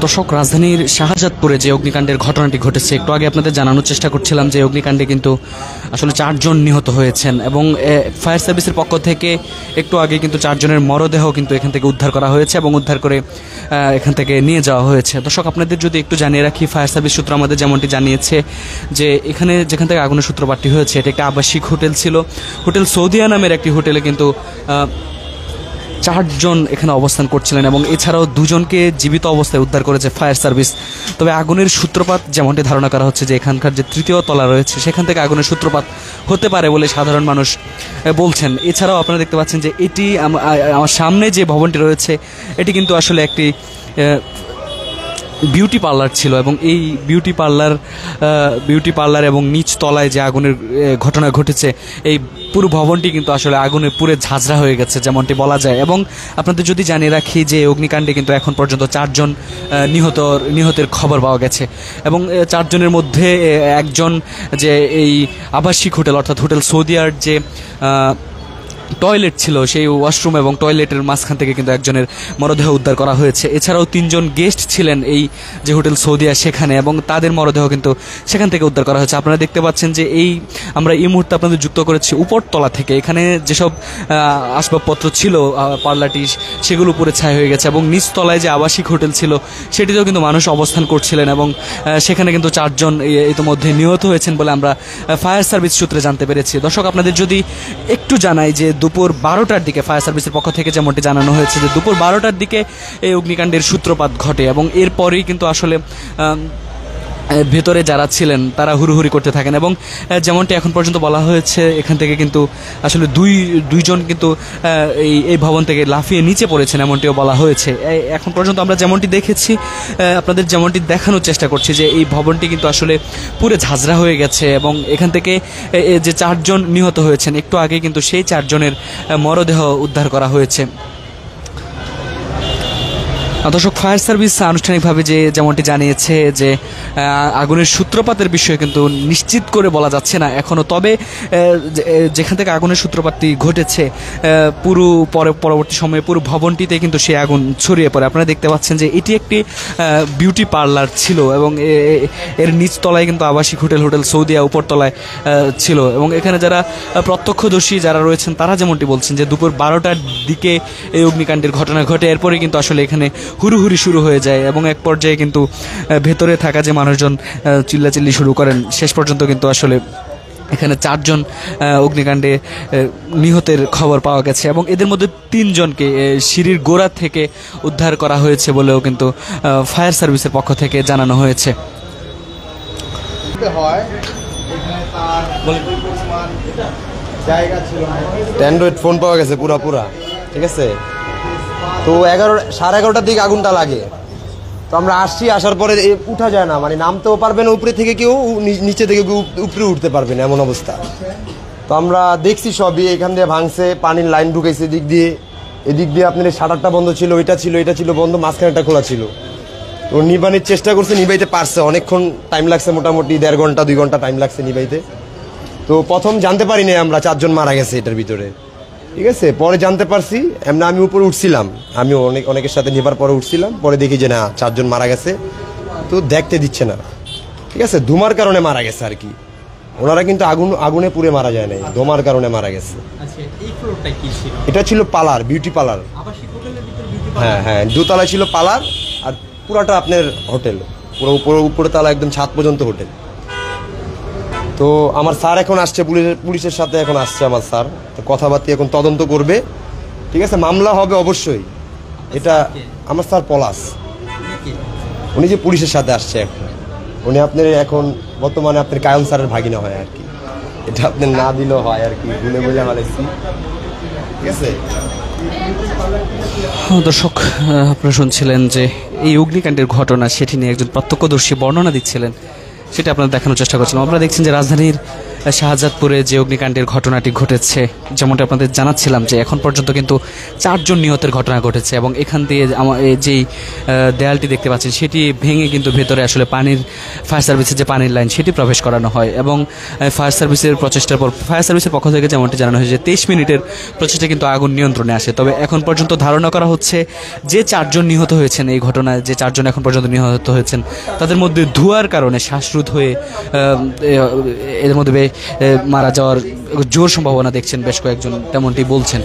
দর্শক, রাজধানীর শাহজাদপুরে যে অগ্নিকাণ্ডের ঘটনাটি ঘটেছে, একটু আগে আপনাদের জানানোর চেষ্টা করছিলাম যে অগ্নিকাণ্ডে কিন্তু আসলে 4 জন নিহত হয়েছেন এবং ফায়ার সার্ভিসের পক্ষ থেকে একটু আগে কিন্তু 4 জনের মরদেহ কিন্তু এখান থেকে উদ্ধার করা হয়েছে এবং উদ্ধার করে এখান থেকে নিয়ে যাওয়া হয়েছে। দর্শক, আপনাদের যদি একটু জানিয়ে রাখি, ফায়ার সার্ভিস সূত্র আমাদের যেমনটি জানিয়েছে যে এখানে যেখান থেকে আগুনের সূত্রপাতটি হয়েছে এটা একটা আবাসিক হোটেল ছিল। হোটেল সৌদিয়া নামের একটি হোটেলে কিন্তু 4 জন এখানে অবস্থান করছিলেন এবং এছাড়াও 2 জনকে জীবিত অবস্থায় উদ্ধার করেছে ফায়ার সার্ভিস। তবে আগুনের সূত্রপাত যেমনটি ধারণা করা হচ্ছে যে এখানকার যে 3য় তলা রয়েছে সেখান থেকে আগুনের সূত্রপাত হতে পারে বলে সাধারণ মানুষ বলছেন। এছাড়াও আপনারা দেখতে পাচ্ছেন যে এটি আমার সামনে যে ভবনটি রয়েছে এটি কিন্তু আসলে একটি বিউটি পার্লার ছিল এবং এই বিউটি পার্লার এবং নিচ তলায় যে আগুনের ঘটনা ঘটেছে এই পুরো ভবনটি কিন্তু আসলে আগুনে পুড়ে ঝাঁঝরা হয়ে গেছে যেমনটি বলা যায়। এবং আপনাদের যদি জানিয়ে রাখি যে অগ্নিকাণ্ডে কিন্তু এখন পর্যন্ত 4 জন নিহতের খবর পাওয়া গেছে এবং 4 জনের মধ্যে একজন যে এই আবাসিক হোটেল অর্থাৎ হোটেল সৌদিয়ার যে টয়লেট ছিল সেই ওয়াশরুম এবং টয়লেটের মাঝখান থেকে কিন্তু একজনের মরদেহ উদ্ধার করা হয়েছে। এছাড়াও 3 জন গেস্ট ছিলেন এই যে হোটেল সৌদিয়া সেখানে এবং তাদের মরদেহ কিন্তু সেখান থেকে উদ্ধার করা হয়েছে। আপনারা দেখতে পাচ্ছেন যে আমরা এই মুহূর্তে আপনাদের যুক্ত করেছি উপরতলা থেকে। এখানে যেসব আসবাবপত্র ছিল পার্লারটি সেগুলো পুরো ছাই হয়ে গেছে এবং নিচতলায় যে আবাসিক হোটেল ছিল সেটিতেও কিন্তু মানুষ অবস্থান করছিলেন এবং সেখানে কিন্তু 4 জন ইতিমধ্যে নিহত হয়েছেন বলে আমরা ফায়ার সার্ভিস সূত্রে জানতে পেরেছি। দর্শক, আপনাদের যদি একটু জানাই যে দুপুর 12টার দিকে ফায়ার সার্ভিসের পক্ষ থেকে যেমনটি জানানো হয়েছে যে দুপুর 12টার দিকে এই অগ্নিকাণ্ডের সূত্রপাত ঘটে এবং এরপরেই কিন্তু আসলে ভেতরে যারা ছিলেন তারা হুড়োহুড়ি করতে থাকেন এবং যেমনটি এখন পর্যন্ত বলা হয়েছে এখান থেকে কিন্তু আসলে দুইজন কিন্তু এই ভবন থেকে লাফিয়ে নিচে পড়েছেন এমনটিও বলা হয়েছে। এখন পর্যন্ত আমরা যেমনটি দেখেছি আপনাদের যেমনটি দেখানোর চেষ্টা করছি যে এই ভবনটি কিন্তু আসলে পুরো ঝাঁঝরা হয়ে গেছে এবং এখান থেকে যে 4 জন নিহত হয়েছেন একটু আগে কিন্তু সেই 4 জনের মরদেহ উদ্ধার করা হয়েছে। দর্শক, ফায়ার সার্ভিস আনুষ্ঠানিকভাবে যেমনটি জানিয়েছে যে আগুনের সূত্রপাতের বিষয়ে কিন্তু নিশ্চিত করে বলা যাচ্ছে না এখনও। তবে যেখান থেকে আগুনের সূত্রপাতটি ঘটেছে পরবর্তী সময়ে পুরো ভবনটিতে কিন্তু সেই আগুন ছড়িয়ে পড়ে। আপনারা দেখতে পাচ্ছেন যে এটি একটি বিউটি পার্লার ছিল এবং এর নিচতলায় কিন্তু আবাসিক হোটেল সৌদিয়া উপরতলায় ছিল এবং এখানে যারা প্রত্যক্ষদর্শী যারা রয়েছেন তারা যেমনটি বলছেন যে দুপুর 12টার দিকে এই অগ্নিকাণ্ডের ঘটনা ঘটে। এরপরে কিন্তু আসলে এখানে হুড়োহুড়ি শুরু হয়ে যায় এবং এক পর্যায়ে কিন্তু ভেতরে থাকা যে মানুষজন চিল্লাচিল্লি শুরু করেন। শেষ পর্যন্ত কিন্তু আসলে এখানে 4 জন অগ্নিকাণ্ডে নিহতের খবর পাওয়া গেছে এবং এদের মধ্যে 3 জনকে সিঁড়ির গোড়া থেকে উদ্ধার করা হয়েছে বলেও কিন্তু ফায়ার সার্ভিসের পক্ষ থেকে জানানো হয়েছে। অ্যান্ড্রয়েড ফোন পাওয়া গেছে পুরা, ঠিক আছে। তো 11:30টার দিকে আগুনটা লাগে। তো আমরা আসার পরে উঠা যায় না, মানে নামতেও পারবে না উপরে থেকে কেউ, নিচে থেকে উপরে উঠতে পারবে না এমন অবস্থা। তো আমরা দেখছি সবই, এখান দিয়ে ভাঙছে, পানির লাইন ঢুকেছে এদিক দিয়ে আপনার শাটারটা বন্ধ ছিল, এটা ছিল বন্ধ, মাঝখানেটা খোলা ছিল। তো নিবানির চেষ্টা করছে, নিবাইতে পারছে, অনেকক্ষণ টাইম লাগছে, মোটামুটি 1.5 ঘন্টা 2 ঘন্টা টাইম লাগছে নিবাইতে। তো প্রথম জানতে পারিনি আমরা 4 জন মারা গেছে এটার ভিতরে, ঠিক আছে। পরে জানতে পারছি, আমি উপরে উঠছিলাম, আমি অনেকের সাথে নেবার পরে উঠছিলাম, পরে দেখি যে না 4 জন মারা গেছে। তো দেখতে দিচ্ছে না, ঠিক আছে, ধুমার কারণে মারা গেছে আর কি। ওনারা কিন্তু আগুনে পুড়ে মারা যায় নাই, ধোমার কারণে মারা গেছে। এটা ছিল পার্লার, বিউটি পার্লার। হ্যাঁ, 2 তলায় ছিল পার্লার আর পুরাটা আপনার হোটেল, পুরো উপরে তলা একদম ছাদ পর্যন্ত হোটেল। তো আমার স্যার এখন আসছে, পুলিশের সাথে এখন আসছে আমার স্যার, কথাবার্তা এখন তদন্ত করবে, ঠিক আছে, মামলা হবে অবশ্যই। এটা আমার স্যার পলাশ, উনি যে পুলিশের সাথে আসছে এখন, উনি আপনার এখন বর্তমানে আপনার কায়ন স্যারের ভাগিনা হয় আর কি। এটা আপনার না দিলেও হয় আর কি, বলে মালাইছি, ঠিক আছে। দর্শক, আপনারা শুনছিলেন যে এই অগ্নিকাণ্ডের ঘটনা সেটি নিয়ে একজন প্রত্যক্ষদর্শী বর্ণনা দিচ্ছিলেন, সেটা আপনারা দেখানোর চেষ্টা করছিলাম। আপনারা দেখছেন যে রাজধানীর শাহজাদপুরে যে অগ্নিকাণ্ডের ঘটনাটি ঘটেছে, যেমনটা আপনাদের জানাচ্ছিলাম যে এখন পর্যন্ত কিন্তু 4 জন নিহতের ঘটনা ঘটেছে এবং এখান দিয়ে যেই দেয়ালটি দেখতে পাচ্ছেন সেটি ভেঙে কিন্তু ভেতরে আসলে ফায়ার সার্ভিসের যে পানির লাইন সেটি প্রবেশ করানো হয় এবং ফায়ার সার্ভিসের পক্ষ থেকে যেমনটি জানানো হয়েছে 23 মিনিটের প্রচেষ্টা কিন্তু আগুন নিয়ন্ত্রণে আসে। তবে এখন পর্যন্ত ধারণা করা হচ্ছে যে 4 জন নিহত হয়েছেন এই ঘটনায়, যে 4 জন এখন পর্যন্ত নিহত হয়েছেন তাদের মধ্যে ধোঁয়ার কারণে শ্বাসরোধ হয়ে এর মধ্যে মারা যাওয়ার জোর সম্ভাবনা দেখছেন বেশ কয়েকজন, তেমনটি বলছেন।